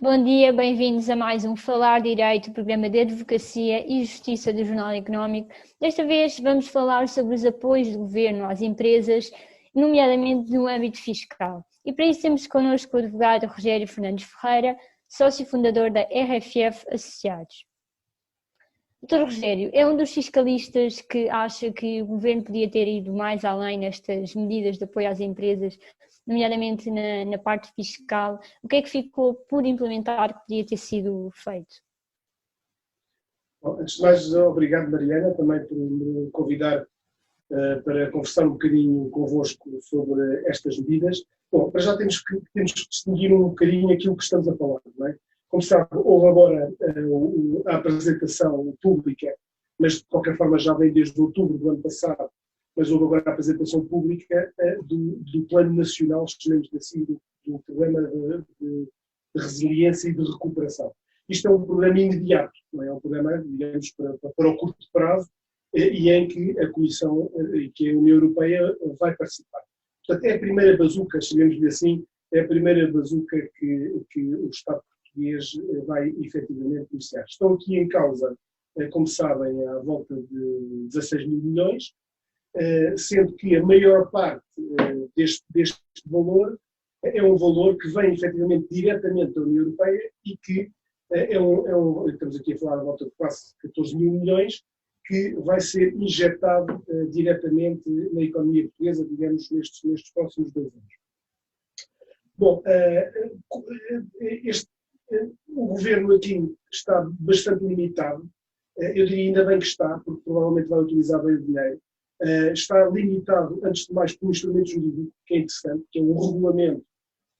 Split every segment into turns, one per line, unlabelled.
Bom dia, bem-vindos a mais um Falar Direito, programa de Advocacia e Justiça do Jornal Económico. Desta vez vamos falar sobre os apoios do Governo às empresas, nomeadamente no âmbito fiscal. E para isso temos connosco o advogado Rogério Fernandes Ferreira, sócio fundador da RFF Associados. Dr. Rogério, é um dos fiscalistas que acha que o Governo podia ter ido mais além nestas medidas de apoio às empresas, nomeadamente na parte fiscal. O que é que ficou por implementar que podia ter sido feito?
Bom, antes de mais, obrigado, Mariana, também por me convidar para conversar um bocadinho convosco sobre estas medidas. Bom, para já temos que distinguir um bocadinho aquilo que estamos a falar, não é? Como sabe, houve agora a apresentação pública, mas de qualquer forma já vem desde outubro do ano passado, mas houve agora a apresentação pública do Plano Nacional, chamemos assim, do Programa de Resiliência e de Recuperação. Isto é um programa imediato, não é um programa, digamos, para o curto prazo, e em que a Comissão e que a União Europeia vai participar. Portanto, é a primeira bazuca, chamemos-lhe assim, é a primeira bazuca que o Estado português vai efetivamente iniciar. Estão aqui em causa, como sabem, à volta de 16 mil milhões, sendo que a maior parte deste valor é um valor que vem efetivamente diretamente da União Europeia e que estamos aqui a falar à volta de quase 14 mil milhões, que vai ser injetado diretamente na economia portuguesa, digamos, nestes próximos 2 anos. Bom, o governo aqui está bastante limitado, eu diria ainda bem que está, porque provavelmente vai utilizar bem o dinheiro. Está limitado, antes de mais, por um instrumento jurídico, que é interessante, que é o regulamento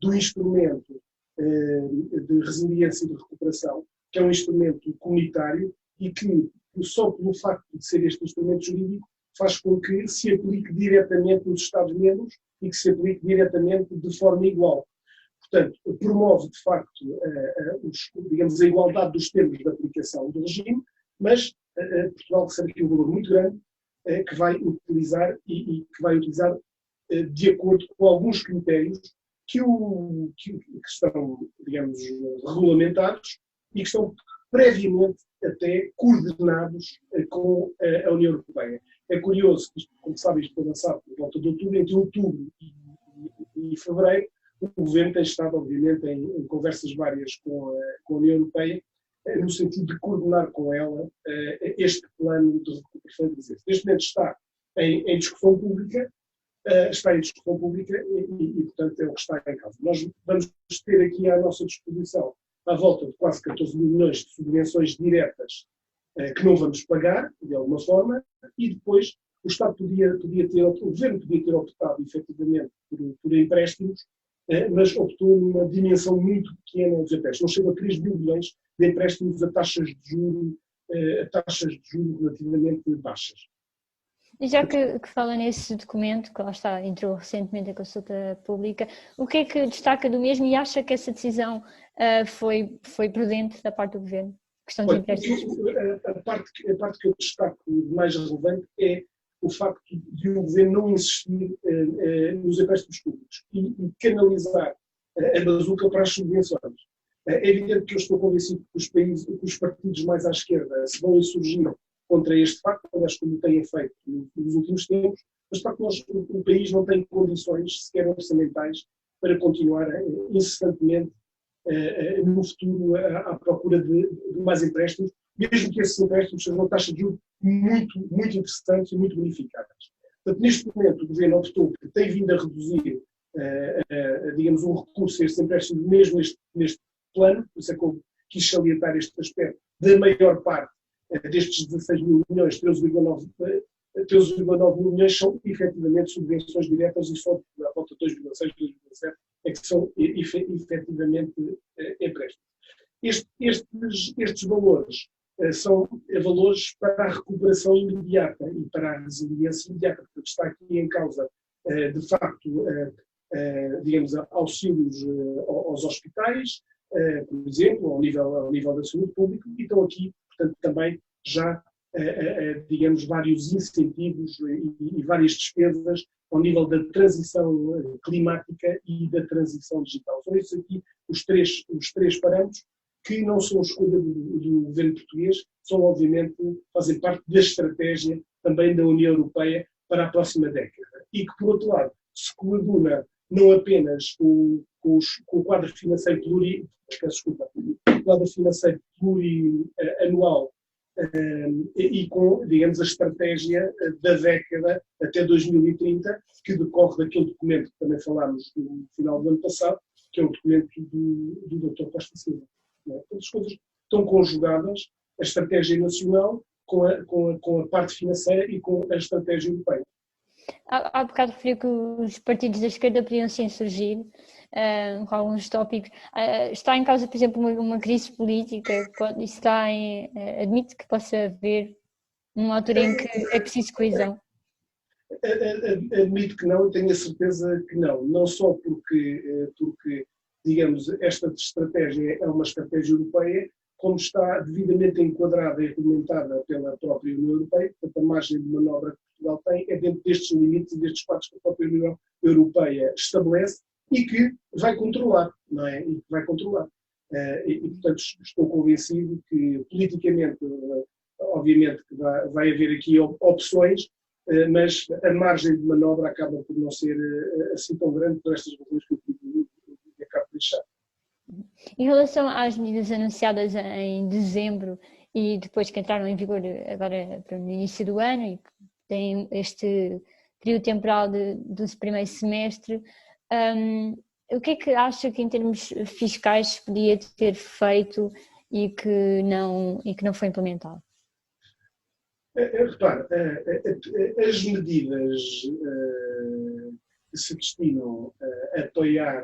do instrumento de resiliência e de recuperação, que é um instrumento comunitário e que, só pelo facto de ser este instrumento jurídico, faz com que se aplique diretamente nos Estados-membros e que se aplique diretamente de forma igual. Portanto, promove, de facto, digamos, a igualdade dos termos de aplicação do regime, mas Portugal recebe aqui um valor muito grande que vai utilizar e que vai utilizar de acordo com alguns critérios que estão, digamos, regulamentados e que estão previamente até coordenados com a União Europeia. É curioso que, como sabem, isto foi lançado por volta de outubro, entre outubro e fevereiro, o Governo tem estado, obviamente, em conversas várias com a União Europeia, no sentido de coordenar com ela este plano de recuperação e resiliência. Neste momento está em discussão pública, e, portanto, é o que está em causa. Nós vamos ter aqui à nossa disposição à volta de quase 14 mil milhões de subvenções diretas que não vamos pagar, de alguma forma, e depois o Estado o Governo podia ter optado, efetivamente, por empréstimos, mas optou numa dimensão muito pequena dos empréstimos. Não chega a 3 mil milhões de empréstimos a taxas de juros relativamente baixas.
E já que fala nesse documento, que lá está, entrou recentemente em consulta pública, o que é que destaca do mesmo e acha que essa decisão foi prudente da parte do Governo? Questão de empréstimos.
A parte que eu destaco de mais relevante é o facto de o Governo não insistir nos empréstimos públicos e canalizar a bazuca para as subvenções. É evidente que eu estou convencido que os partidos mais à esquerda se vão insurgir contra este facto, aliás, como têm feito nos últimos tempos, mas de facto o país não tem condições sequer orçamentais para continuar incessantemente no futuro à procura de mais empréstimos, mesmo que esses empréstimos sejam taxas de juros muito, muito interessantes e muito bonificadas. Portanto, neste momento o Governo optou que tem vindo a reduzir, digamos, o recurso a estes empréstimos mesmo neste plano, por isso é que eu quis salientar este aspecto, da maior parte destes 16 mil milhões, 13,9 mil milhões são efetivamente subvenções diretas e só à volta de 2,6, 2,7 é que são efetivamente empréstimos. Estes valores são valores para a recuperação imediata e para a resiliência imediata. Portanto, está aqui em causa, de facto, digamos, auxílios aos hospitais, por exemplo, ao nível da saúde pública, e estão aqui, portanto, também já, digamos, vários incentivos e várias despesas ao nível da transição climática e da transição digital. São esses aqui os três parâmetros que não são escolha do governo português, são obviamente, fazem parte da estratégia também da União Europeia para a próxima década. E que, por outro lado, se coaduna não apenas com o quadro financeiro plurianual e com, digamos, a estratégia da década até 2030, que decorre daquele documento que também falámos no final do ano passado, que é o documento do Dr. Costa Silva. As coisas estão conjugadas, a estratégia nacional com a parte financeira e com a estratégia europeia.
Há bocado referi que os partidos da esquerda podiam sim surgir com alguns tópicos. Está em causa, por exemplo, uma crise política? Admite que possa haver numa altura em que é preciso coesão?
Admito que não, tenho a certeza que não. Não só porque digamos, esta estratégia é uma estratégia europeia, como está devidamente enquadrada e regulamentada pela própria União Europeia, portanto a margem de manobra que Portugal tem é dentro destes limites e destes quadros que a própria União Europeia estabelece e que vai controlar, não é? E que vai controlar. Portanto, estou convencido que politicamente, obviamente, que vai haver aqui opções, mas a margem de manobra acaba por não ser assim tão grande por estas razões que eu acabo de deixar.
Em relação às medidas anunciadas em dezembro e depois que entraram em vigor agora no início do ano e que têm este período temporal do primeiro semestre, o que é que acha que em termos fiscais podia ter feito e que não foi implementado?
Repare, as medidas que se destinam a apoiar,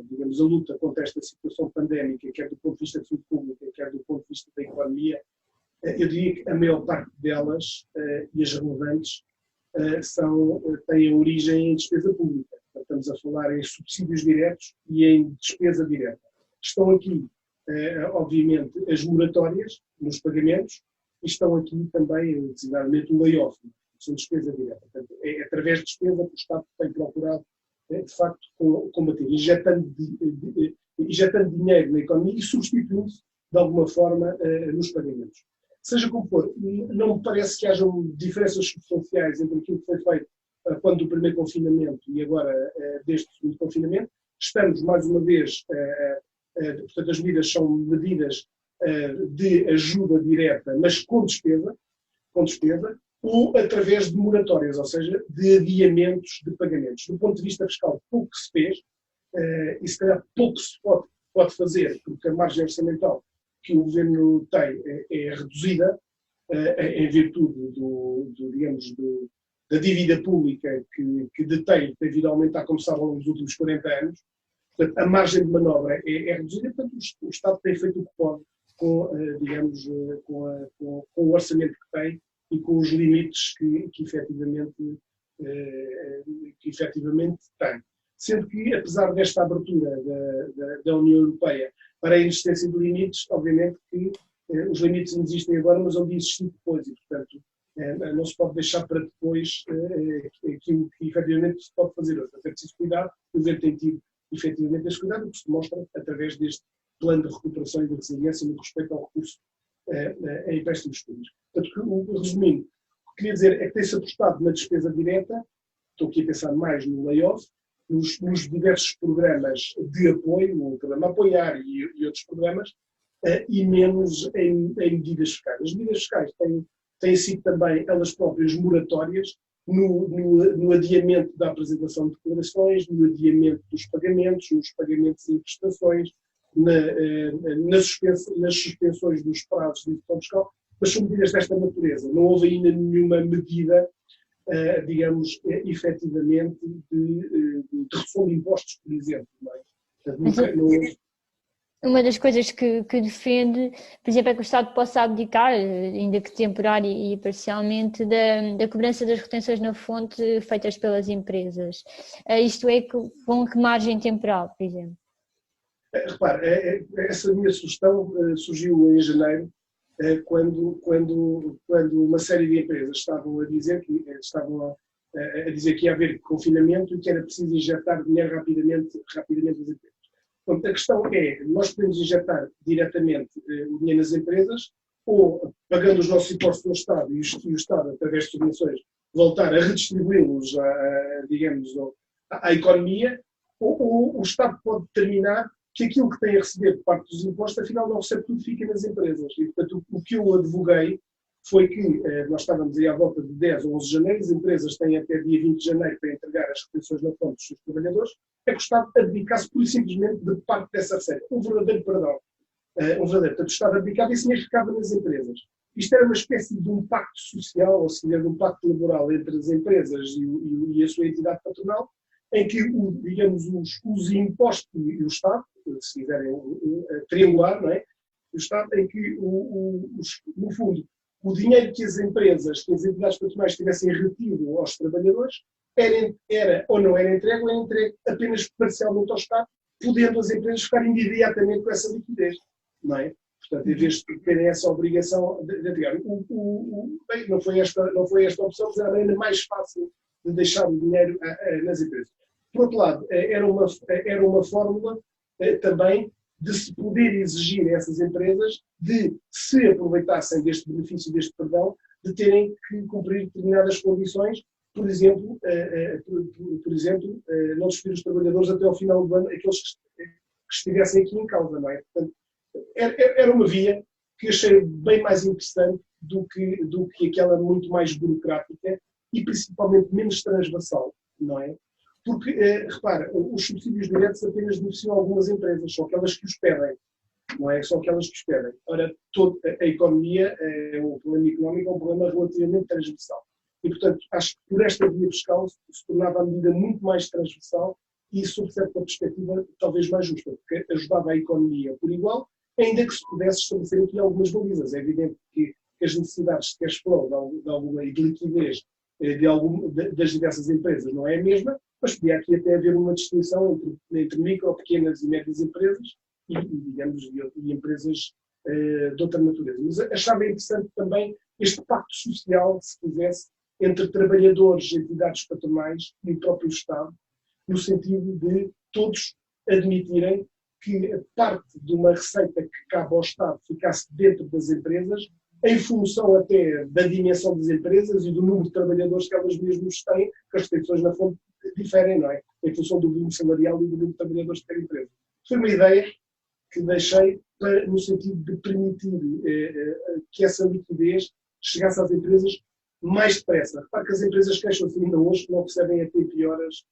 digamos, a luta contra esta situação pandémica, quer do ponto de vista da saúde pública, quer do ponto de vista da economia, eu diria que a maior parte delas, e as relevantes, têm origem em despesa pública. Portanto, estamos a falar em subsídios diretos e em despesa direta. Estão aqui, obviamente, as moratórias nos pagamentos e estão aqui também, designadamente, o layoff. São despesa direta. Portanto, é através de despesa que o Estado tem procurado, de facto, combater, injetando dinheiro na economia e substituindo-se, de alguma forma, nos pagamentos. Seja como for, não me parece que hajam diferenças substanciais entre aquilo que foi feito quando do primeiro confinamento e agora deste segundo confinamento. Estamos, mais uma vez, portanto, as medidas são medidas de ajuda direta, mas com despesa, ou através de moratórias, ou seja, de adiamentos de pagamentos. Do ponto de vista fiscal, pouco se fez, e se calhar pouco se pode fazer, porque a margem orçamental que o governo tem é reduzida, em virtude da dívida pública que detém devido a aumentar, como sabe, ao longo dos últimos 40 anos. Portanto, a margem de manobra é reduzida, portanto, o Estado tem feito o que pode com o orçamento que tem e com os limites que efetivamente tem. Sendo que, apesar desta abertura da União Europeia para a existência de limites, obviamente que os limites não existem agora, mas vão existir depois e, portanto, não se pode deixar para depois aquilo que efetivamente se pode fazer hoje. É preciso cuidar, o governo tem tido efetivamente esse cuidado, o que se demonstra através deste plano de recuperação e de resiliência no respeito ao recurso a empréstimos públicos. Portanto, resumindo, o que queria dizer é que tem-se apostado na despesa direta, estou aqui a pensar mais no layoff, nos diversos programas de apoio, o programa Apoiar e outros programas, e menos em medidas fiscais. As medidas fiscais têm sido também elas próprias moratórias no adiamento da apresentação de declarações, no adiamento dos pagamentos, nos pagamentos em prestações, nas suspensões dos prazos de execução fiscal, mas são medidas desta natureza. Não houve ainda nenhuma medida, digamos, efetivamente de redução de impostos, por exemplo. Não é?
Uma das coisas que defende, por exemplo, é que o Estado possa abdicar, ainda que temporário e parcialmente, da cobrança das retenções na fonte feitas pelas empresas. Isto é, com que margem temporal, por exemplo?
Repare, essa minha sugestão surgiu em janeiro, quando uma série de empresas estavam a dizer que estavam a dizer que ia haver confinamento e que era preciso injetar dinheiro rapidamente nas empresas. Portanto, a questão é, nós podemos injetar diretamente o dinheiro nas empresas ou, pagando os nossos impostos no Estado e o Estado, através de subvenções, voltar a redistribuí-los, digamos, à economia, ou o Estado pode determinar que aquilo que tem a receber por parte dos impostos, afinal não recebe tudo, fica nas empresas. E, portanto, o que eu advoguei foi que nós estávamos aí à volta de 10 ou 11 de janeiro, as empresas têm até dia 20 de janeiro para entregar as refeições na fonte dos seus trabalhadores, é que o Estado abdicasse pura e simplesmente de parte dessa receita. Um verdadeiro perdão. Portanto, o Estado abdicava e esse dinheiro ficava nas empresas. Isto era uma espécie de um pacto social, ou seja, de um pacto laboral entre as empresas e a sua entidade patronal, em que, digamos, os impostos e o Estado, se quiserem triangular, não é? O Estado, em que, no fundo, o dinheiro que as empresas, que as entidades patronais tivessem retido aos trabalhadores, era ou não era entregue apenas parcialmente ao Estado, podendo as empresas ficar imediatamente com essa liquidez, não é? Portanto, em vez de terem essa obrigação de entregar. Bem, não foi esta a opção, mas era a maneira mais fácil de deixar o dinheiro nas empresas. Por outro lado, era uma fórmula também de se poder exigir a essas empresas de, se aproveitassem deste benefício, deste perdão, de terem que cumprir determinadas condições, por exemplo, não despedir os trabalhadores até ao final do ano, aqueles que estivessem aqui em causa, não é? Portanto, era uma via que achei bem mais interessante do que aquela muito mais burocrática e principalmente menos transversal, não é? Porque, repara, os subsídios diretos apenas beneficiam algumas empresas, são aquelas que os pedem, não é? São aquelas que os pedem. Ora, toda a economia, o problema económico é um problema relativamente transversal. E, portanto, acho que por esta via fiscal se tornava a medida muito mais transversal e, sob certa perspectiva, talvez mais justa, porque ajudava a economia por igual, ainda que se pudesse estabelecer aqui algumas balizas. É evidente que as necessidades de cash flow e de liquidez das diversas empresas não é a mesma, mas podia aqui até haver uma distinção entre micro, pequenas e médias empresas e empresas de outra natureza. Mas achava interessante também este pacto social, se quisesse, entre trabalhadores, entidades patronais e o próprio Estado, no sentido de todos admitirem que parte de uma receita que cabe ao Estado ficasse dentro das empresas, em função até da dimensão das empresas e do número de trabalhadores que elas mesmas têm, que as restrições na fonte diferem, não é? Em função do volume salarial e do número de trabalhadores que tem a empresa. Foi uma ideia que deixei no sentido de permitir que essa liquidez chegasse às empresas mais depressa. Repare que as empresas queixam-se ainda hoje que não recebem a tempo e horas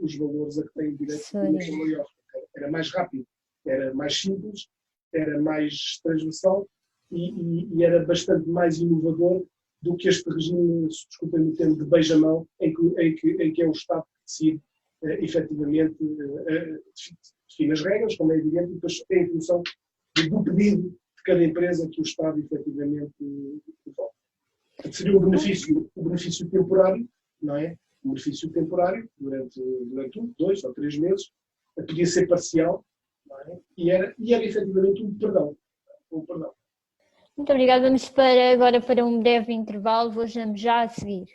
os valores a que têm direito de maior. Era mais rápido, era mais simples, era mais transversal e era bastante mais inovador do que este regime, se desculpem o termo, de beijamão, em que é o Estado que decide efetivamente define as regras, como é evidente, e depois é em função do pedido de cada empresa que o Estado efetivamente devolve. Seria um benefício temporário, não é? Um benefício temporário durante 2 ou 3 meses, podia ser parcial, não é? E era efetivamente um perdão.
Muito obrigada. Vamos agora para um breve intervalo. Voltamos já a seguir.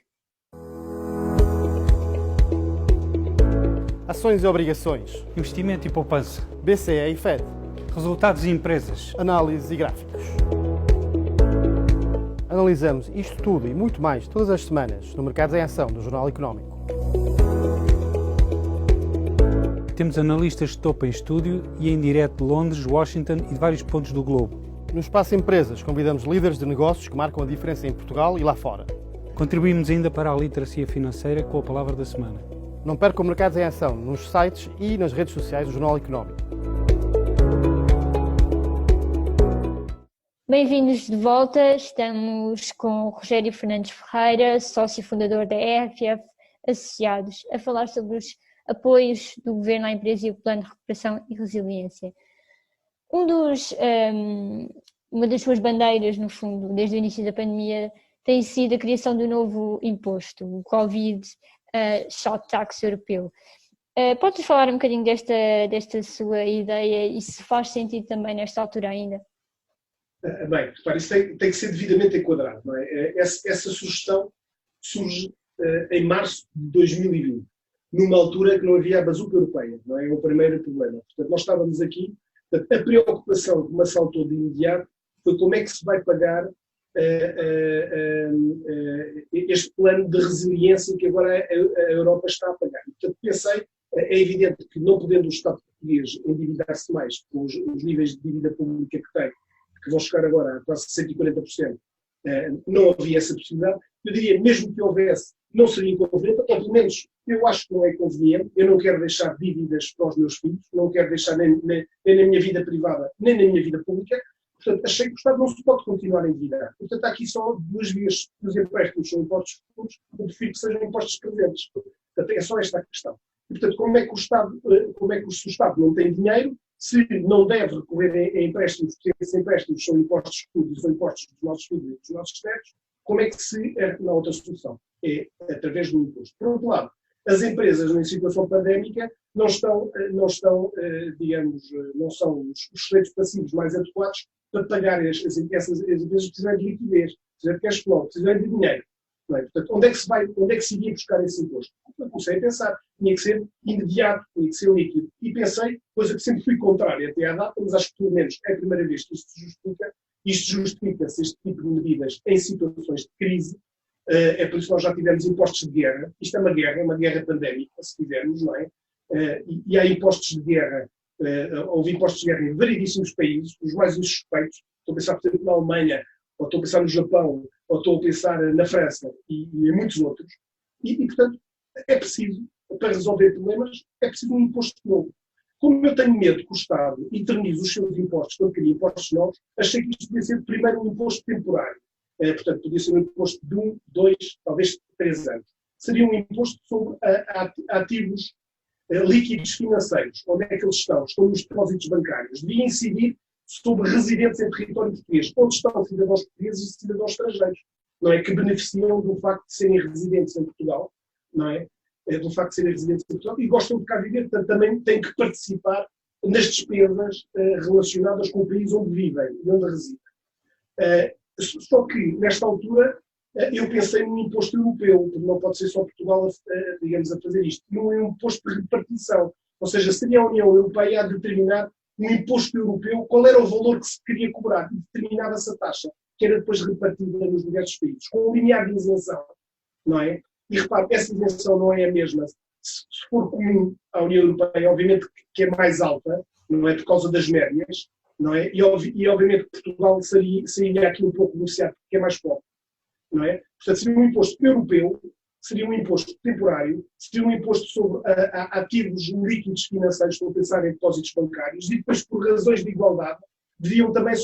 Ações e obrigações.
Investimento e poupança.
BCE e FED.
Resultados e empresas.
Análise e gráficos. Analisamos isto tudo e muito mais todas as semanas no Mercados em Ação do Jornal Económico.
Temos analistas de topo em estúdio e em direto de Londres, Washington e de vários pontos do globo.
No Espaço Empresas convidamos líderes de negócios que marcam a diferença em Portugal e lá fora.
Contribuímos ainda para a literacia financeira com a palavra da semana.
Não percam Mercados em Ação nos sites e nas redes sociais do Jornal Económico.
Bem-vindos de volta. Estamos com o Rogério Fernandes Ferreira, sócio fundador da EFF Associados, a falar sobre os apoios do Governo à empresa e o Plano de Recuperação e Resiliência. Uma das suas bandeiras, no fundo, desde o início da pandemia, tem sido a criação do novo imposto, o Covid Short Tax europeu. Podes falar um bocadinho desta sua ideia e se faz sentido também nesta altura ainda?
Bem, repare, isso tem que ser devidamente enquadrado, não é? Essa sugestão surge em março de 2020, numa altura que não havia a bazuca europeia, não é? É o primeiro problema. Portanto, nós estávamos aqui, portanto, a preocupação que me assaltou de imediato foi como é que se vai pagar este plano de resiliência que agora a Europa está a pagar. Portanto, pensei, é evidente que não podendo o Estado português endividar-se mais com os níveis de dívida pública que tem, que vão chegar agora a quase 140%, não havia essa possibilidade. Eu diria, mesmo que houvesse, não seria inconveniente, ou pelo menos eu acho que não é conveniente. Eu não quero deixar dívidas para os meus filhos, não quero deixar nem na minha vida privada, nem na minha vida pública. Portanto, achei que o Estado não se pode continuar a endividar. Portanto, há aqui só duas vias. Os empréstimos são impostos futuros, eu prefiro que sejam impostos presentes. Portanto, é só esta a questão. E, portanto, como é que se o Estado não tem dinheiro, se não deve recorrer a empréstimos, porque esses empréstimos são impostos futuros, são impostos dos nossos filhos e dos nossos netos, como é que se na outra solução? É através do imposto. Por outro lado, as empresas em situação pandémica não são os sujeitos passivos mais adequados para pagar essas empresas precisam de liquidez, precisam de cash flow, precisam de dinheiro. Não é? Portanto, onde é que se iria buscar esse imposto? Eu comecei a pensar, tinha que ser imediato, tinha que ser líquido. E pensei, coisa que sempre fui contrária até à data, mas acho que pelo menos é a primeira vez que isto se justifica. Isto justifica-se, este tipo de medidas, em situações de crise. É por isso que nós já tivemos impostos de guerra. Isto é uma guerra pandémica, se tivermos, não é? E há impostos de guerra. Houve impostos de guerra em variedíssimos países, os mais insuspeitos. Estou a pensar, por exemplo, na Alemanha, ou estou a pensar no Japão, ou estou a pensar na França e em muitos outros. E, portanto, é preciso, para resolver problemas, é preciso um imposto novo. Como eu tenho medo que o Estado eternize os seus impostos quando cria impostos novos, achei que isto podia ser primeiro um imposto temporário. Portanto, podia ser um imposto de 1, 2, talvez 3 anos. Seria um imposto sobre ativos líquidos financeiros. Onde é que eles estão? Estão nos depósitos bancários. Devia incidir sobre residentes em território português. Onde estão cidadãos portugueses e cidadãos estrangeiros? Não é? Que beneficiam do facto de serem residentes em Portugal, não é? Do facto de serem residentes em Portugal e gostam de cá viver, portanto também têm que participar nas despesas relacionadas com o país onde vivem e onde residem. Só que, nesta altura, eu pensei num imposto europeu, porque não pode ser só Portugal a fazer isto, num imposto de repartição. Ou seja, seria a União Europeia a determinar um imposto europeu, qual era o valor que se queria cobrar, e determinava-se a taxa, que era depois repartida nos diversos países, com um limiar de isenção, não é? E repare, essa isenção não é a mesma. Se for comum à União Europeia, obviamente que é mais alta, não é por causa das médias, não é? E obviamente que Portugal seria aqui um pouco beneficiado, porque é mais pobre, não é? Portanto, seria um imposto europeu, seria um imposto temporário, seria um imposto sobre ativos líquidos financeiros, estou a pensar em depósitos bancários, e depois, por razões de igualdade, deviam também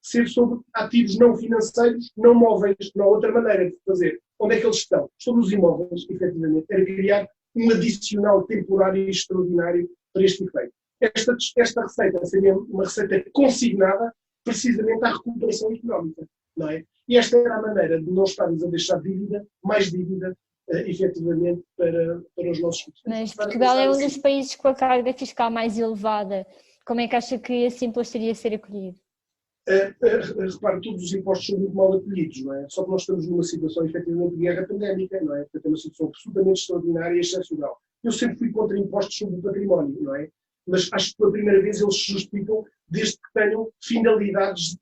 ser sobre ativos não financeiros, não móveis, não há outra maneira de fazer. Onde é que eles estão? Estão nos imóveis, efetivamente. Era criar um adicional temporário e extraordinário para este efeito. Esta receita seria uma receita consignada precisamente à recuperação económica, não é? E esta era a maneira de não estarmos a deixar mais dívida, efetivamente, para os nossos filhos.
Mas Portugal é um dos países com a carga fiscal mais elevada. Como é que acha que esse imposto iria ser acolhido?
Repare, todos os impostos são muito mal acolhidos, não é? Só que nós estamos numa situação, efetivamente, de guerra pandémica, não é? Portanto, é uma situação absolutamente extraordinária e excepcional. Eu sempre fui contra impostos sobre o património, não é? Mas acho que pela primeira vez eles se justificam desde que tenham finalidades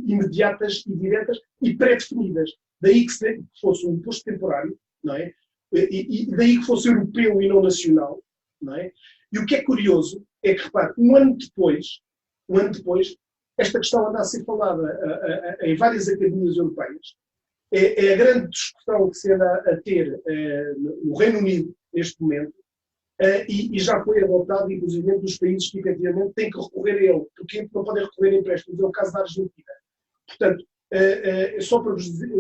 imediatas e diretas e pré-definidas. Daí que fosse um imposto temporário, não é? E daí que fosse europeu e não nacional, não é? E o que é curioso é que, repare, um ano depois, esta questão anda a ser falada em várias academias europeias. É a grande discussão que se anda a ter no Reino Unido, neste momento, e já foi adotado, inclusive, dos países que, efetivamente, têm que recorrer a ele, porque não podem recorrer a empréstimos. É o caso da Argentina. Portanto,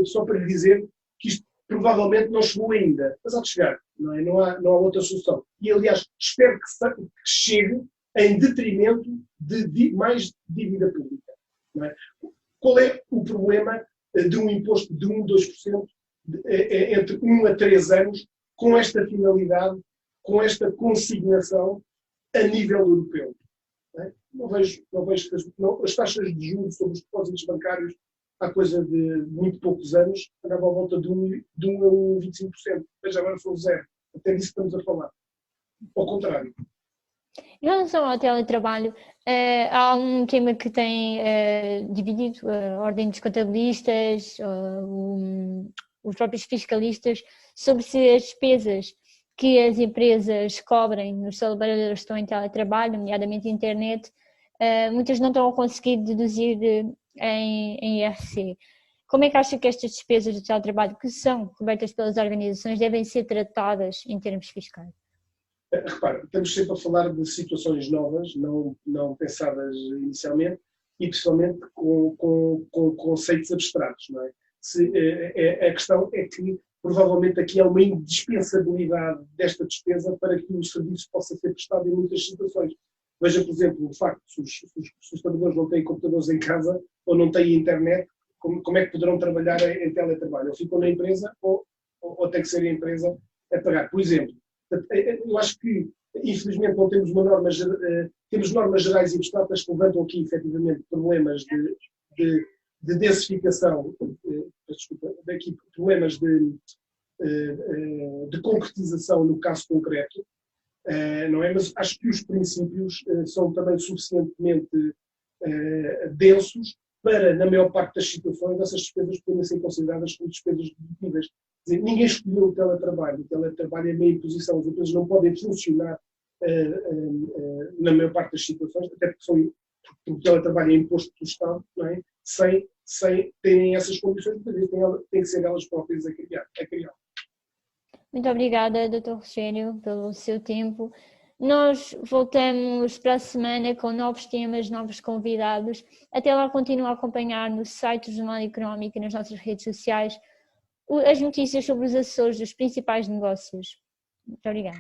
só para lhe dizer que isto provavelmente não chegou ainda, mas há de chegar, não é? Não há outra solução. E, aliás, espero que chegue em detrimento de mais dívida pública. Não é? Qual é o problema de um imposto de 1, 2% entre 1 a 3 anos com esta finalidade, com esta consignação a nível europeu? Não é? Não vejo as taxas de juros sobre os depósitos bancários há coisa de muito poucos anos, andava à volta de 1 a 1,25%. Veja, agora foi 0. Até disso estamos a falar. Ao contrário.
Em relação ao teletrabalho, há um tema que tem dividido a ordem dos contabilistas, os próprios fiscalistas, sobre se as despesas que as empresas cobrem nos trabalhadores que estão em teletrabalho, nomeadamente internet, muitas não estão a conseguir deduzir em IRC. Como é que acha que estas despesas de teletrabalho, que são cobertas pelas organizações, devem ser tratadas em termos fiscais?
Repara, estamos sempre a falar de situações novas, não pensadas inicialmente, e principalmente com conceitos abstratos, não é? A questão é que provavelmente aqui há uma indispensabilidade desta despesa para que o serviço possa ser prestado em muitas situações. Veja, por exemplo, o facto de se os trabalhadores não têm computadores em casa ou não têm internet, como é que poderão trabalhar em teletrabalho? Ou ficam na empresa ou tem que ser a empresa a pagar. Por exemplo, eu acho que, infelizmente, não temos temos normas gerais e abstratas que levantam aqui, efetivamente, problemas de densificação, problemas de concretização no caso concreto, não é? Mas acho que os princípios são também suficientemente densos para, na maior parte das situações, essas despesas poderem ser consideradas como despesas dedutíveis. Quer dizer, ninguém escolheu o teletrabalho é meia imposição, as empresas não podem funcionar na maior parte das situações, até porque o teletrabalho é imposto pelo Estado, não é? Sem terem essas condições, têm que ser elas próprias a criar.
Muito obrigada, Dr. Rogério, pelo seu tempo. Nós voltamos para a semana com novos temas, novos convidados. Até lá, continua a acompanhar no site do Jornal Económico e nas nossas redes sociais as notícias sobre os assessores dos principais negócios. Muito obrigada.